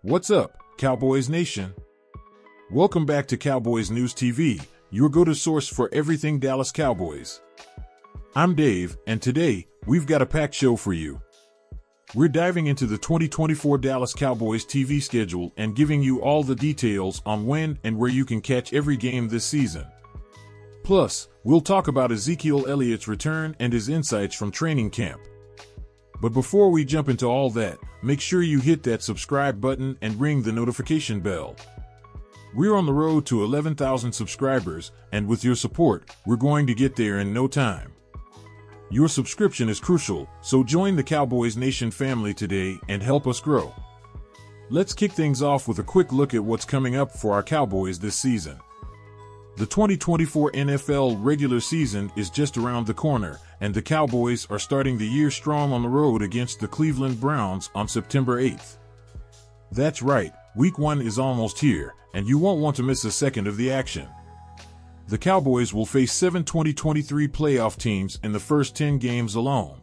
What's up, Cowboys Nation? Welcome back to Cowboys News TV, your go-to source for everything Dallas Cowboys. I'm Dave, and today, we've got a packed show for you. We're diving into the 2024 Dallas Cowboys TV schedule and giving you all the details on when and where you can catch every game this season. Plus, we'll talk about Ezekiel Elliott's return and his insights from training camp. But before we jump into all that, make sure you hit that subscribe button and ring the notification bell. We're on the road to 11,000 subscribers, and with your support, we're going to get there in no time. Your subscription is crucial, so join the Cowboys Nation family today and help us grow. Let's kick things off with a quick look at what's coming up for our Cowboys this season. The 2024 NFL regular season is just around the corner, and the Cowboys are starting the year strong on the road against the Cleveland Browns on September 8th. That's right, Week 1 is almost here, and you won't want to miss a second of the action. The Cowboys will face 7 2023 playoff teams in the first 10 games alone.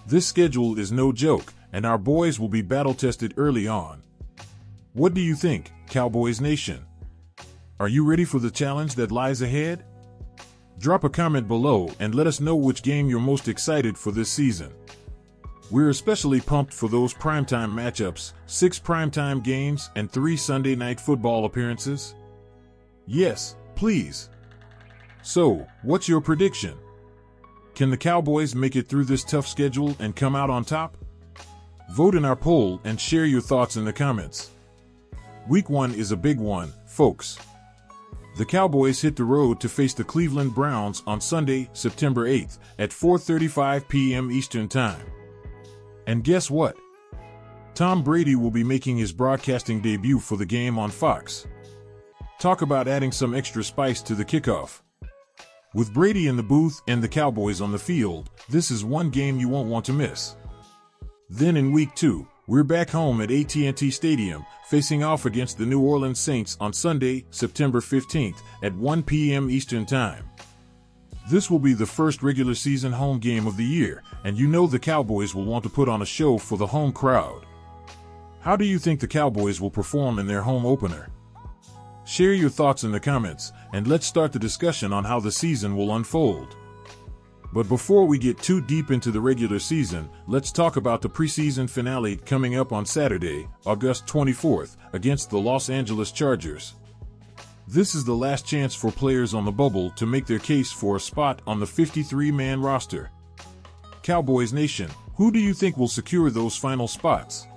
This schedule is no joke, and our boys will be battle-tested early on. What do you think, Cowboys Nation? Are you ready for the challenge that lies ahead? Drop a comment below and let us know which game you're most excited for this season. We're especially pumped for those primetime matchups, 6 primetime games and 3 Sunday Night Football appearances. Yes, please. So, what's your prediction? Can the Cowboys make it through this tough schedule and come out on top? Vote in our poll and share your thoughts in the comments. Week 1 is a big one, folks. The Cowboys hit the road to face the Cleveland Browns on Sunday, September 8th at 4:35 p.m. Eastern Time. And guess what? Tom Brady will be making his broadcasting debut for the game on Fox. Talk about adding some extra spice to the kickoff. With Brady in the booth and the Cowboys on the field, this is one game you won't want to miss. Then in Week 2, we're back home at AT&T Stadium, facing off against the New Orleans Saints on Sunday, September 15th at 1 p.m. Eastern Time. This will be the first regular season home game of the year, and you know the Cowboys will want to put on a show for the home crowd. How do you think the Cowboys will perform in their home opener? Share your thoughts in the comments, and let's start the discussion on how the season will unfold. But before we get too deep into the regular season, let's talk about the preseason finale coming up on Saturday, August 24th, against the Los Angeles Chargers. This is the last chance for players on the bubble to make their case for a spot on the 53-man roster. Cowboys Nation, who do you think will secure those final spots?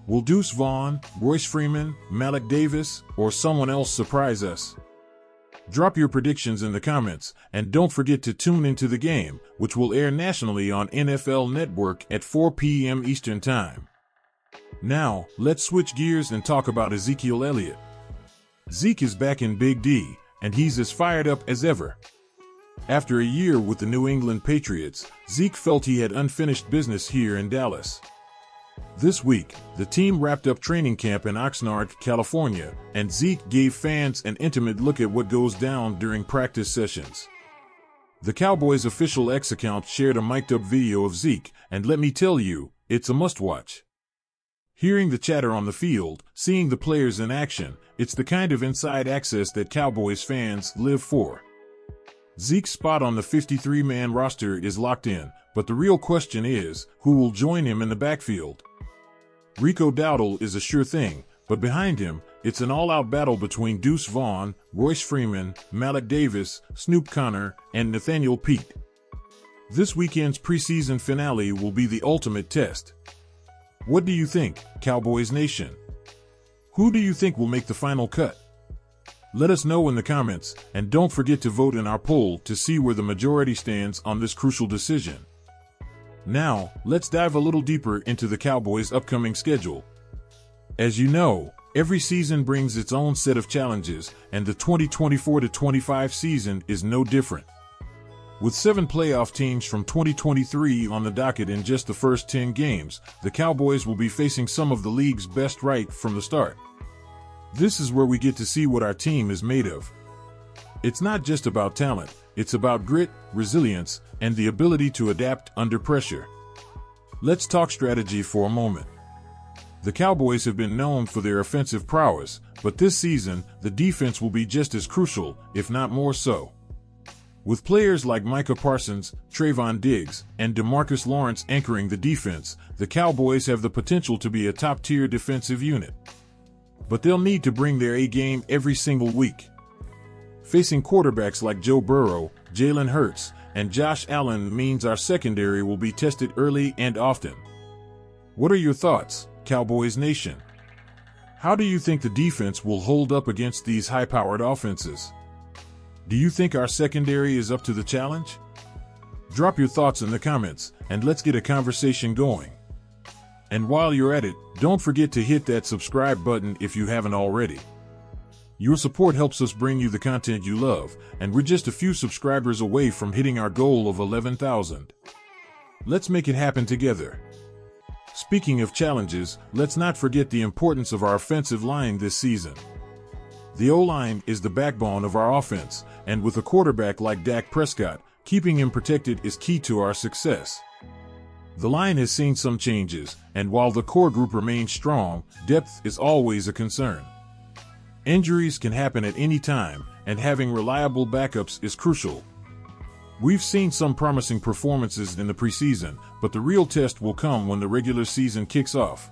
Will Deuce Vaughn, Royce Freeman, Malik Davis, or someone else surprise us? Drop your predictions in the comments, and don't forget to tune into the game, which will air nationally on NFL Network at 4 p.m. Eastern Time. Now, let's switch gears and talk about Ezekiel Elliott. Zeke is back in Big D, and he's as fired up as ever. After a year with the New England Patriots, Zeke felt he had unfinished business here in Dallas. This week, the team wrapped up training camp in Oxnard, California, and Zeke gave fans an intimate look at what goes down during practice sessions. The Cowboys' official X account shared a mic'd-up video of Zeke, and let me tell you, it's a must-watch. Hearing the chatter on the field, seeing the players in action, it's the kind of inside access that Cowboys fans live for. Zeke's spot on the 53-man roster is locked in, but the real question is, who will join him in the backfield? Rico Dowdle is a sure thing, but behind him, it's an all-out battle between Deuce Vaughn, Royce Freeman, Malik Davis, Snoop Conner, and Nathaniel Pete. This weekend's preseason finale will be the ultimate test. What do you think, Cowboys Nation? Who do you think will make the final cut? Let us know in the comments, and don't forget to vote in our poll to see where the majority stands on this crucial decision. Now, let's dive a little deeper into the Cowboys' upcoming schedule. As you know, every season brings its own set of challenges, and the 2024-25 season is no different. With 7 playoff teams from 2023 on the docket in just the first 10 games, the Cowboys will be facing some of the league's best right from the start. This is where we get to see what our team is made of. It's not just about talent, it's about grit, resilience, and the ability to adapt under pressure. Let's talk strategy for a moment. The Cowboys have been known for their offensive prowess, but this season, the defense will be just as crucial, if not more so. With players like Micah Parsons, Trayvon Diggs, and DeMarcus Lawrence anchoring the defense, the Cowboys have the potential to be a top-tier defensive unit. But they'll need to bring their A-game every single week. Facing quarterbacks like Joe Burrow, Jalen Hurts, and Josh Allen means our secondary will be tested early and often. What are your thoughts, Cowboys Nation? How do you think the defense will hold up against these high-powered offenses? Do you think our secondary is up to the challenge? Drop your thoughts in the comments, and let's get a conversation going. And while you're at it, don't forget to hit that subscribe button if you haven't already. Your support helps us bring you the content you love, and we're just a few subscribers away from hitting our goal of 11,000. Let's make it happen together. Speaking of challenges, let's not forget the importance of our offensive line this season. The O-line is the backbone of our offense, and with a quarterback like Dak Prescott, keeping him protected is key to our success. The line has seen some changes, and while the core group remains strong, depth is always a concern. Injuries can happen at any time, and having reliable backups is crucial. We've seen some promising performances in the preseason, but the real test will come when the regular season kicks off.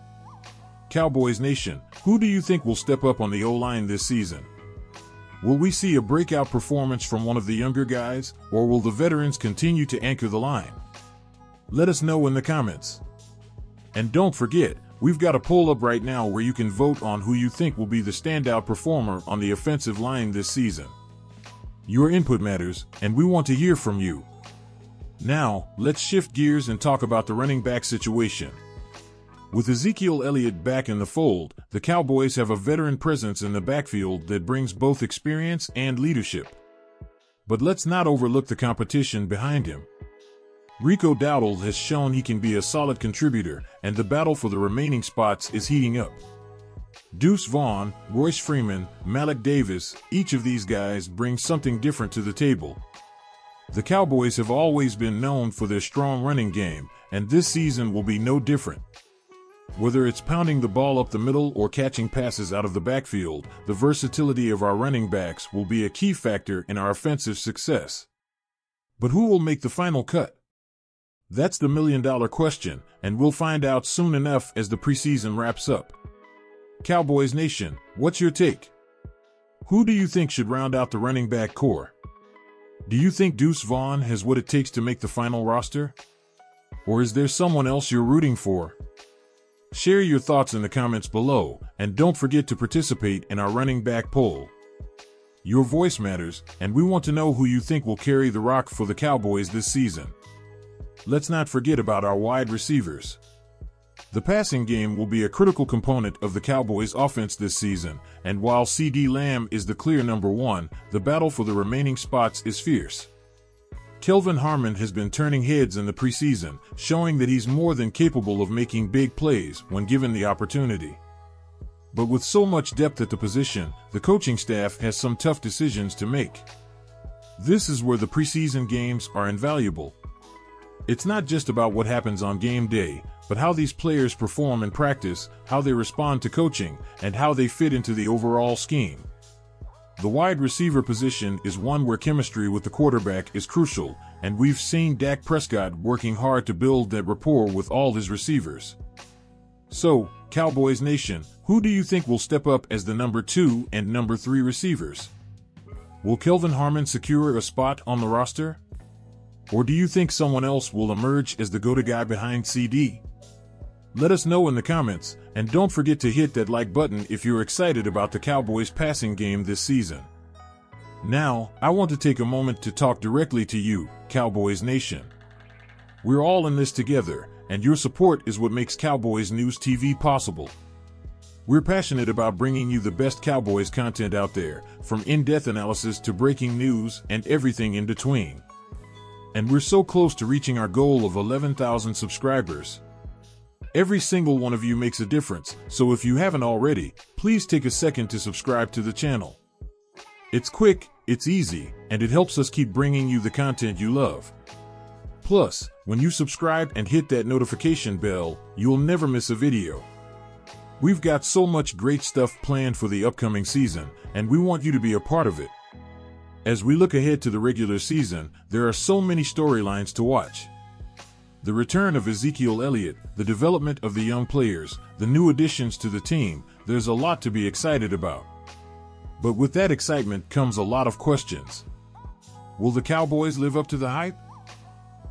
Cowboys Nation, who do you think will step up on the O-line this season? Will we see a breakout performance from one of the younger guys, or will the veterans continue to anchor the line? Let us know in the comments. And don't forget, we've got a poll up right now where you can vote on who you think will be the standout performer on the offensive line this season. Your input matters, and we want to hear from you. Now, let's shift gears and talk about the running back situation. With Ezekiel Elliott back in the fold, the Cowboys have a veteran presence in the backfield that brings both experience and leadership. But let's not overlook the competition behind him. Rico Dowdle has shown he can be a solid contributor, and the battle for the remaining spots is heating up. Deuce Vaughn, Royce Freeman, Malik Davis, each of these guys brings something different to the table. The Cowboys have always been known for their strong running game, and this season will be no different. Whether it's pounding the ball up the middle or catching passes out of the backfield, the versatility of our running backs will be a key factor in our offensive success. But who will make the final cut? That's the million-dollar question, and we'll find out soon enough as the preseason wraps up. Cowboys Nation, what's your take? Who do you think should round out the running back core? Do you think Deuce Vaughn has what it takes to make the final roster? Or is there someone else you're rooting for? Share your thoughts in the comments below, and don't forget to participate in our running back poll. Your voice matters, and we want to know who you think will carry the rock for the Cowboys this season. Let's not forget about our wide receivers. The passing game will be a critical component of the Cowboys' offense this season, and while CeeDee Lamb is the clear number one, the battle for the remaining spots is fierce. Kelvin Harmon has been turning heads in the preseason, showing that he's more than capable of making big plays when given the opportunity. But with so much depth at the position, the coaching staff has some tough decisions to make. This is where the preseason games are invaluable. It's not just about what happens on game day, but how these players perform in practice, how they respond to coaching, and how they fit into the overall scheme. The wide receiver position is one where chemistry with the quarterback is crucial, and we've seen Dak Prescott working hard to build that rapport with all his receivers. So, Cowboys Nation, who do you think will step up as the number 2 and number 3 receivers? Will Kelvin Harmon secure a spot on the roster? Or do you think someone else will emerge as the go-to guy behind CeeDee? Let us know in the comments, and don't forget to hit that like button if you're excited about the Cowboys' passing game this season. Now, I want to take a moment to talk directly to you, Cowboys Nation. We're all in this together, and your support is what makes Cowboys News TV possible. We're passionate about bringing you the best Cowboys content out there, from in-depth analysis to breaking news and everything in between. And we're so close to reaching our goal of 11,000 subscribers. Every single one of you makes a difference, so if you haven't already, please take a second to subscribe to the channel. It's quick, it's easy, and it helps us keep bringing you the content you love. Plus, when you subscribe and hit that notification bell, you'll never miss a video. We've got so much great stuff planned for the upcoming season, and we want you to be a part of it. As we look ahead to the regular season, there are so many storylines to watch. The return of Ezekiel Elliott, the development of the young players, the new additions to the team, there's a lot to be excited about. But with that excitement comes a lot of questions. Will the Cowboys live up to the hype?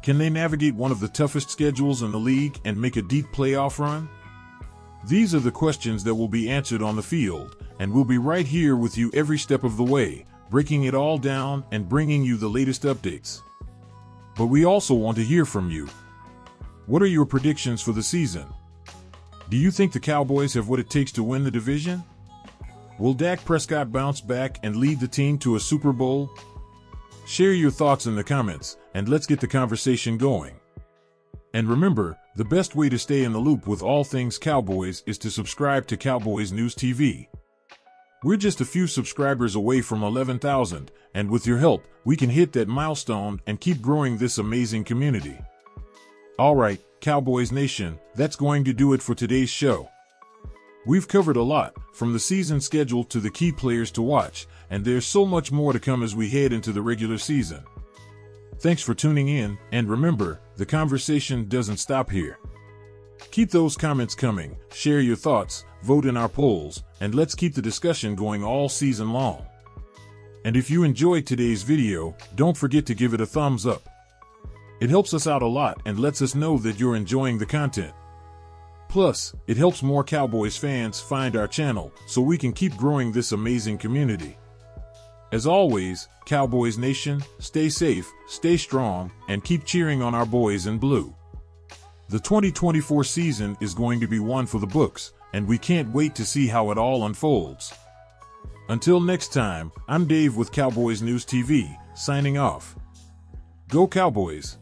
Can they navigate one of the toughest schedules in the league and make a deep playoff run? These are the questions that will be answered on the field, and we'll be right here with you every step of the way, breaking it all down and bringing you the latest updates. But we also want to hear from you. What are your predictions for the season? Do you think the Cowboys have what it takes to win the division? Will Dak Prescott bounce back and lead the team to a Super Bowl? Share your thoughts in the comments, and let's get the conversation going. And remember, the best way to stay in the loop with all things Cowboys is to subscribe to Cowboys News TV. We're just a few subscribers away from 11,000, and with your help, we can hit that milestone and keep growing this amazing community. Alright, Cowboys Nation, that's going to do it for today's show. We've covered a lot, from the season schedule to the key players to watch, and there's so much more to come as we head into the regular season. Thanks for tuning in, and remember, the conversation doesn't stop here. Keep those comments coming, share your thoughts, vote in our polls, and let's keep the discussion going all season long. And if you enjoyed today's video, don't forget to give it a thumbs up. It helps us out a lot and lets us know that you're enjoying the content. Plus, it helps more Cowboys fans find our channel so we can keep growing this amazing community. As always, Cowboys Nation, stay safe, stay strong, and keep cheering on our boys in blue. The 2024 season is going to be one for the books, and we can't wait to see how it all unfolds. Until next time, I'm Dave with Cowboys News TV, signing off. Go Cowboys!